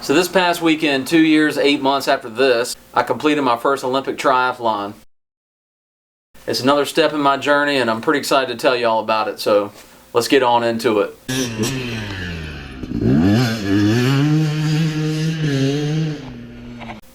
So this past weekend, 2 years, 8 months after this, I completed my first Olympic triathlon. It's another step in my journey and I'm pretty excited to tell you all about it, so let's get on into it.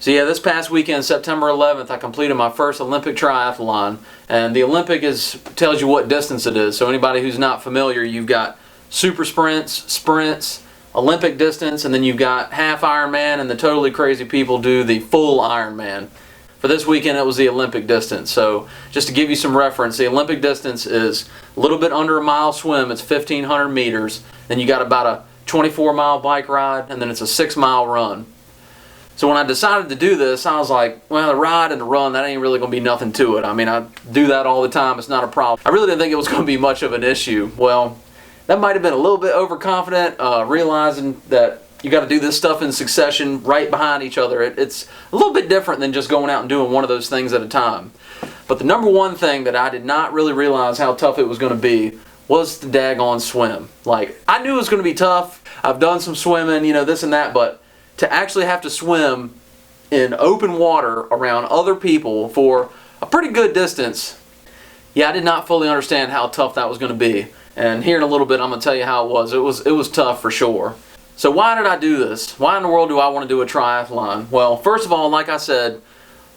So yeah, this past weekend, September 11th, I completed my first Olympic triathlon. And the Olympic tells you what distance it is. So anybody who's not familiar, you've got super sprints, Olympic distance, and then you've got half Ironman, and the totally crazy people do the full Ironman. For this weekend, it was the Olympic distance. So just to give you some reference, the Olympic distance is a little bit under a mile swim. It's 1,500 meters. Then you got about a 24-mile bike ride, and then it's a 6-mile run. So when I decided to do this, I was like, well, the ride and the run, that ain't really going to be nothing to it. I mean, I do that all the time. It's not a problem. I really didn't think it was going to be much of an issue. Well, that might have been a little bit overconfident, realizing that you got to do this stuff in succession right behind each other. It's a little bit different than just going out and doing one of those things at a time. But the number one thing that I did not really realize how tough it was going to be was the daggone swim. Like, I knew it was going to be tough. I've done some swimming, you know, this and that, but to actually have to swim in open water around other people for a pretty good distance, yeah, I did not fully understand how tough that was going to be. And here in a little bit, I'm going to tell you how it was. It was tough for sure. So why did I do this? Why in the world do I want to do a triathlon? Well, first of all, like I said,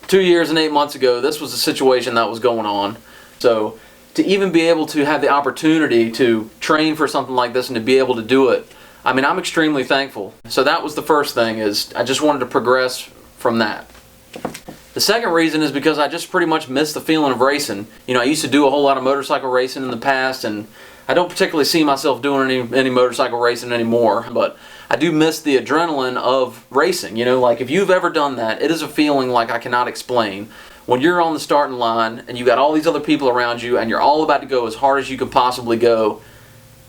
2 years and 8 months ago, this was a situation that was going on. So to even be able to have the opportunity to train for something like this and to be able to do it, I mean, I'm extremely thankful. So that was the first thing, is I just wanted to progress from that. The second reason is because I just pretty much miss the feeling of racing. You know, I used to do a whole lot of motorcycle racing in the past, and I don't particularly see myself doing any motorcycle racing anymore, but I do miss the adrenaline of racing. You know, like if you've ever done that, it is a feeling like I cannot explain. When you're on the starting line and you got all these other people around you and you're all about to go as hard as you can possibly go,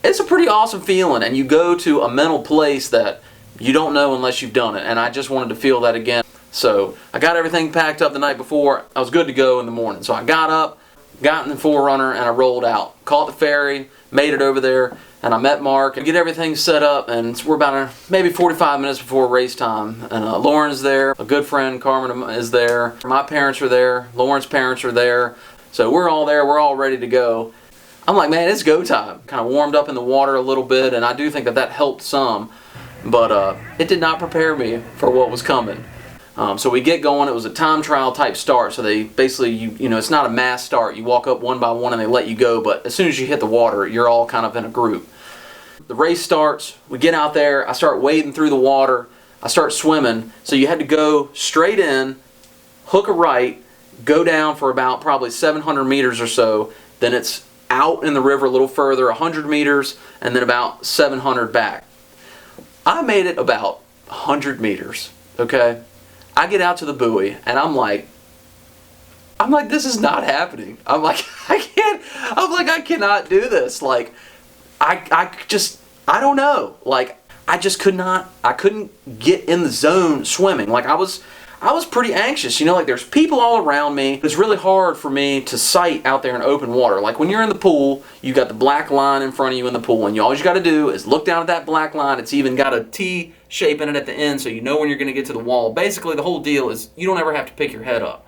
it's a pretty awesome feeling, and you go to a mental place that you don't know unless you've done it, and I just wanted to feel that again. So I got everything packed up the night before. I was good to go in the morning. So I got up, got in the 4Runner, and I rolled out. Caught the ferry, made it over there, and I met Mark and get everything set up, and we're about maybe 45 minutes before race time. And Lauren's there, a good friend, Carmen, is there. My parents are there, Lauren's parents are there. So we're all there, we're all ready to go. I'm like, man, it's go time. Kind of warmed up in the water a little bit, and I do think that helped some, but it did not prepare me for what was coming. So we get going. It was a time trial type start, so they basically, you know, it's not a mass start. You walk up one by one and they let you go, but as soon as you hit the water, you're all kind of in a group. The race starts, we get out there, I start wading through the water, I start swimming, so you had to go straight in, hook a right, go down for about probably 700 meters or so, then it's out in the river a little further, 100 meters, and then about 700 back. I made it about 100 meters, okay? I get out to the buoy, and I'm like, this is not happening. I'm like, I cannot do this. Like, I don't know. Like, I couldn't get in the zone swimming. Like, I was pretty anxious, you know, like there's people all around me. It's really hard for me to sight out there in open water. Like when you're in the pool, you got the black line in front of you in the pool, and all you got to do is look down at that black line. It's even got a T shape in it at the end, so you know when you're going to get to the wall. Basically, the whole deal is you don't ever have to pick your head up.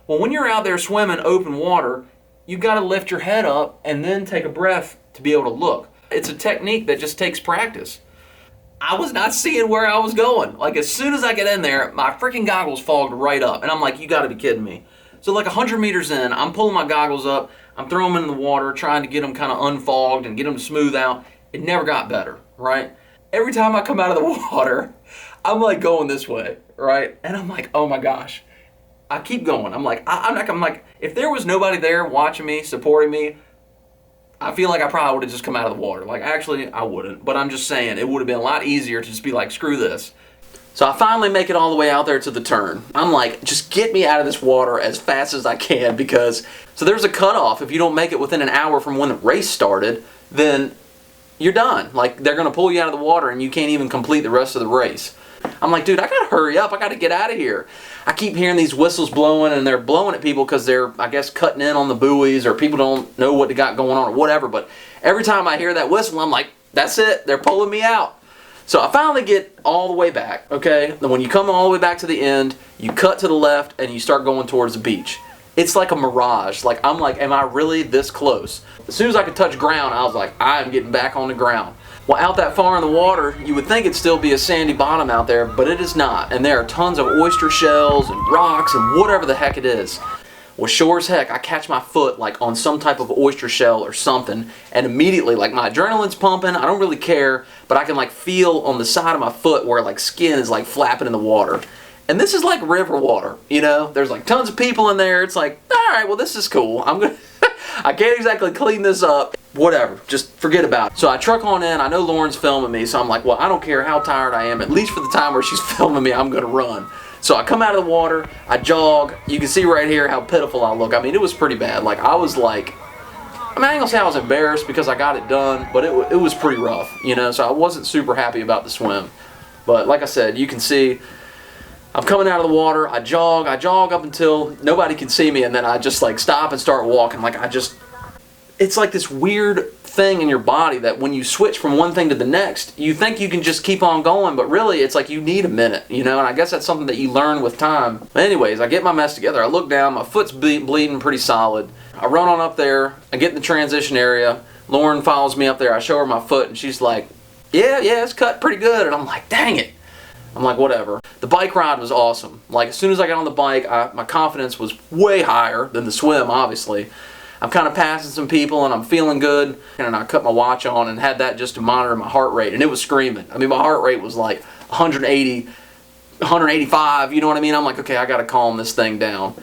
Well, when you're out there swimming open water, you got to lift your head up and then take a breath to be able to look. It's a technique that just takes practice. I was not seeing where I was going. Like as soon as I get in there, my freaking goggles fogged right up. And I'm like, you gotta be kidding me. So like 100 meters in, I'm pulling my goggles up, I'm throwing them in the water, trying to get them kind of unfogged and get them to smooth out. It never got better, right? Every time I come out of the water, I'm like going this way, right? And I'm like, oh my gosh. I keep going. I'm like, I'm like, if there was nobody there watching me, supporting me, I feel like I probably would have just come out of the water. Like, actually, I wouldn't. But I'm just saying, it would have been a lot easier to just be like, screw this. So I finally make it all the way out there to the turn. I'm like, just get me out of this water as fast as I can, because... So there's a cutoff. If you don't make it within an hour from when the race started, then you're done. Like, they're going to pull you out of the water and you can't even complete the rest of the race. I'm like, dude, I got to hurry up. I got to get out of here. I keep hearing these whistles blowing, and they're blowing at people because they're, I guess, cutting in on the buoys, or people don't know what they got going on or whatever. But every time I hear that whistle, I'm like, that's it. They're pulling me out. So I finally get all the way back, okay? Then when you come all the way back to the end, you cut to the left and you start going towards the beach. It's like a mirage. Like, I'm like, am I really this close? As soon as I could touch ground, I was like, I'm getting back on the ground. Well, out that far in the water, you would think it'd still be a sandy bottom out there, but it is not. And there are tons of oyster shells and rocks and whatever the heck it is. Well, sure as heck, I catch my foot like on some type of oyster shell or something, and immediately, like, my adrenaline's pumping. I don't really care, but I can like feel on the side of my foot where like skin is like flapping in the water. And this is like river water, you know? There's like tons of people in there. It's like, all right, well, this is cool. I can't exactly clean this up. Whatever, just forget about it. So I truck on in. I know Lauren's filming me, so I'm like, well, I don't care how tired I am. At least for the time where she's filming me, I'm gonna run. So I come out of the water, I jog. You can see right here how pitiful I look. I mean, it was pretty bad. Like, I was like, I mean, I ain't gonna say I was embarrassed because I got it done, but it was pretty rough, you know? So I wasn't super happy about the swim. But like I said, you can see, I'm coming out of the water, I jog up until nobody can see me, and then I just like stop and start walking. Like, it's like this weird thing in your body that when you switch from one thing to the next, you think you can just keep on going, but really it's like you need a minute, you know? And I guess that's something that you learn with time. But anyways, I get my mess together, I look down, my foot's bleeding pretty solid. I run on up there, I get in the transition area, Lauren follows me up there, I show her my foot, and she's like, yeah, it's cut pretty good. And I'm like, dang it. I'm like, whatever. The bike ride was awesome. Like, as soon as I got on the bike, my confidence was way higher than the swim, obviously. I'm kind of passing some people and I'm feeling good. And I cut my watch on and had that just to monitor my heart rate. And it was screaming. I mean, my heart rate was like 180, 185, you know what I mean? I'm like, okay, I got to calm this thing down.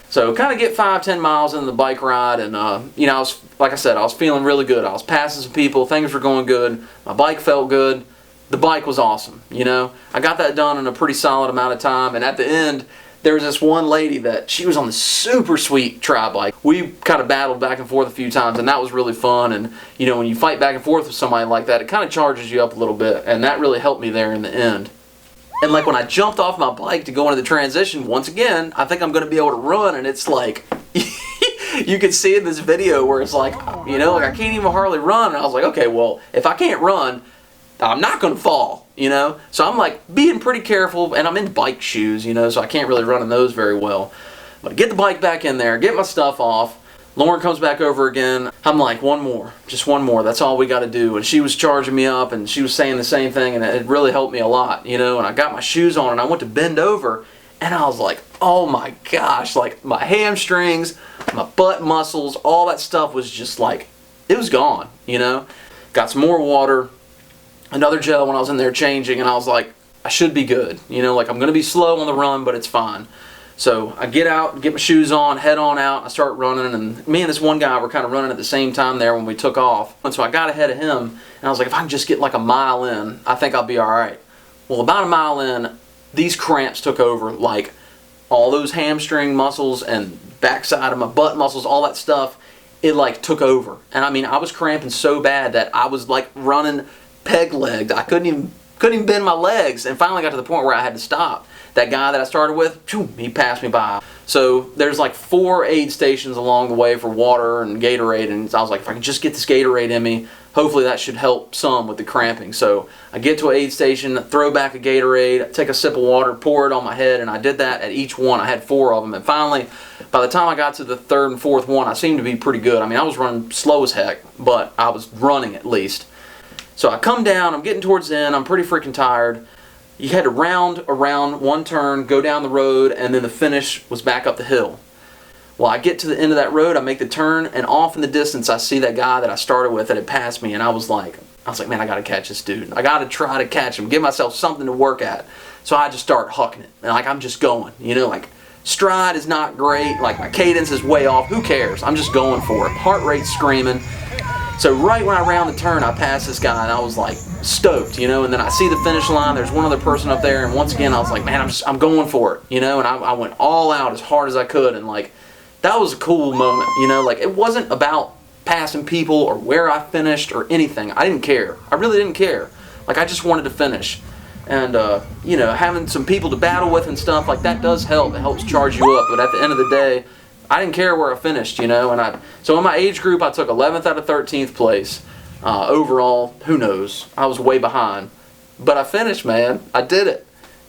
So kind of get 5-10 miles into the bike ride, and you know, like I said, I was feeling really good. I was passing some people, things were going good, my bike felt good, the bike was awesome, you know. I got that done in a pretty solid amount of time, and at the end, there was this one lady that she was on the super sweet tri bike. We kind of battled back and forth a few times, and that was really fun. And you know, when you fight back and forth with somebody like that, it kind of charges you up a little bit, and that really helped me there in the end. And like when I jumped off my bike to go into the transition, once again, I think I'm going to be able to run, and it's like, you can see in this video where it's like, you know, like I can't even hardly run. And I was like, okay, well, if I can't run, I'm not going to fall, you know? So I'm like being pretty careful, and I'm in bike shoes, you know, so I can't really run in those very well. But I get the bike back in there, get my stuff off. Lauren comes back over again. I'm like, one more, just one more. That's all we got to do. And she was charging me up, and she was saying the same thing, and it really helped me a lot, you know. And I got my shoes on, and I went to bend over, and I was like, oh my gosh, like my hamstrings, my butt muscles, all that stuff was just like, it was gone, you know. Got some more water, another gel when I was in there changing, and I was like, I should be good, you know, like I'm going to be slow on the run, but it's fine. So I get out, get my shoes on, head on out, I start running, and me and this one guy were kind of running at the same time there when we took off. And so I got ahead of him, and I was like, if I can just get like a mile in, I think I'll be alright. Well, about a mile in, these cramps took over, like all those hamstring muscles and backside of my butt muscles, all that stuff, it like took over. And I mean, I was cramping so bad that I was like running peg-legged. I couldn't even bend my legs, and finally got to the point where I had to stop. That guy that I started with, he passed me by. So there's like 4 aid stations along the way for water and Gatorade, and I was like, if I can just get this Gatorade in me, hopefully that should help some with the cramping. So I get to an aid station, throw back a Gatorade, take a sip of water, pour it on my head, and I did that at each one. I had 4 of them, and finally, by the time I got to the 3rd and 4th one, I seemed to be pretty good. I mean, I was running slow as heck, but I was running at least. So I come down, I'm getting towards the end, I'm pretty freaking tired. You had to round around one turn, go down the road, and then the finish was back up the hill. Well, I get to the end of that road, I make the turn, and off in the distance I see that guy that I started with that had passed me, and I was like, man, I gotta catch this dude. I gotta try to catch him, give myself something to work at. So I just start hucking it, and like I'm just going, you know, like stride is not great, like my cadence is way off, who cares? I'm just going for it. Heart rate screaming. So right when I round the turn, I passed this guy, and I was like stoked, you know, and then I see the finish line, there's one other person up there, and once again I was like, man, I'm going for it, you know, and I went all out as hard as I could, and like, that was a cool moment, you know, like it wasn't about passing people or where I finished or anything. I didn't care. I really didn't care. Like, I just wanted to finish. And, you know, having some people to battle with and stuff, like that does help. It helps charge you up, but at the end of the day, I didn't care where I finished, you know, and so in my age group, I took 11th out of 13th place. Overall, who knows? I was way behind. but I finished, man. I did it.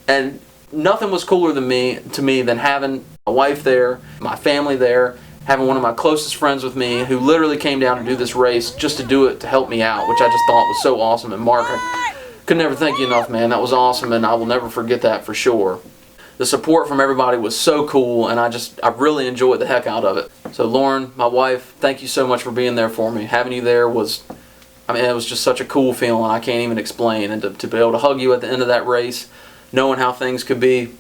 And nothing was cooler to me than having my wife there, my family there, having one of my closest friends with me who literally came down to do this race just to do it to help me out, which I just thought was so awesome. And Mark, I could never thank you enough, man. That was awesome, and I will never forget that for sure. The support from everybody was so cool, and I really enjoyed the heck out of it. So Lauren, my wife, thank you so much for being there for me. Having you there was, it was just such a cool feeling I can't even explain. And to be able to hug you at the end of that race, knowing how things could be,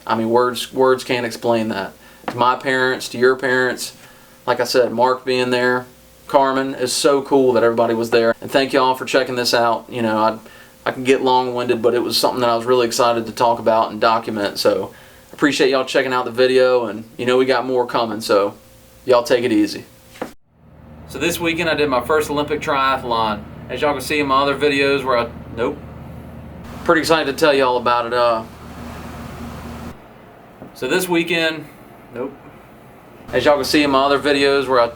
words can't explain that. To my parents, to your parents, like I said, Mark being there, Carmen, is so cool that everybody was there. And thank you all for checking this out. You know, I can get long-winded, but it was something that I was really excited to talk about and document. So I appreciate y'all checking out the video, and you know we got more coming, so y'all take it easy. So this weekend I did my first Olympic triathlon. As y'all can see in my other videos where pretty excited to tell y'all about it. So this weekend, as y'all can see in my other videos where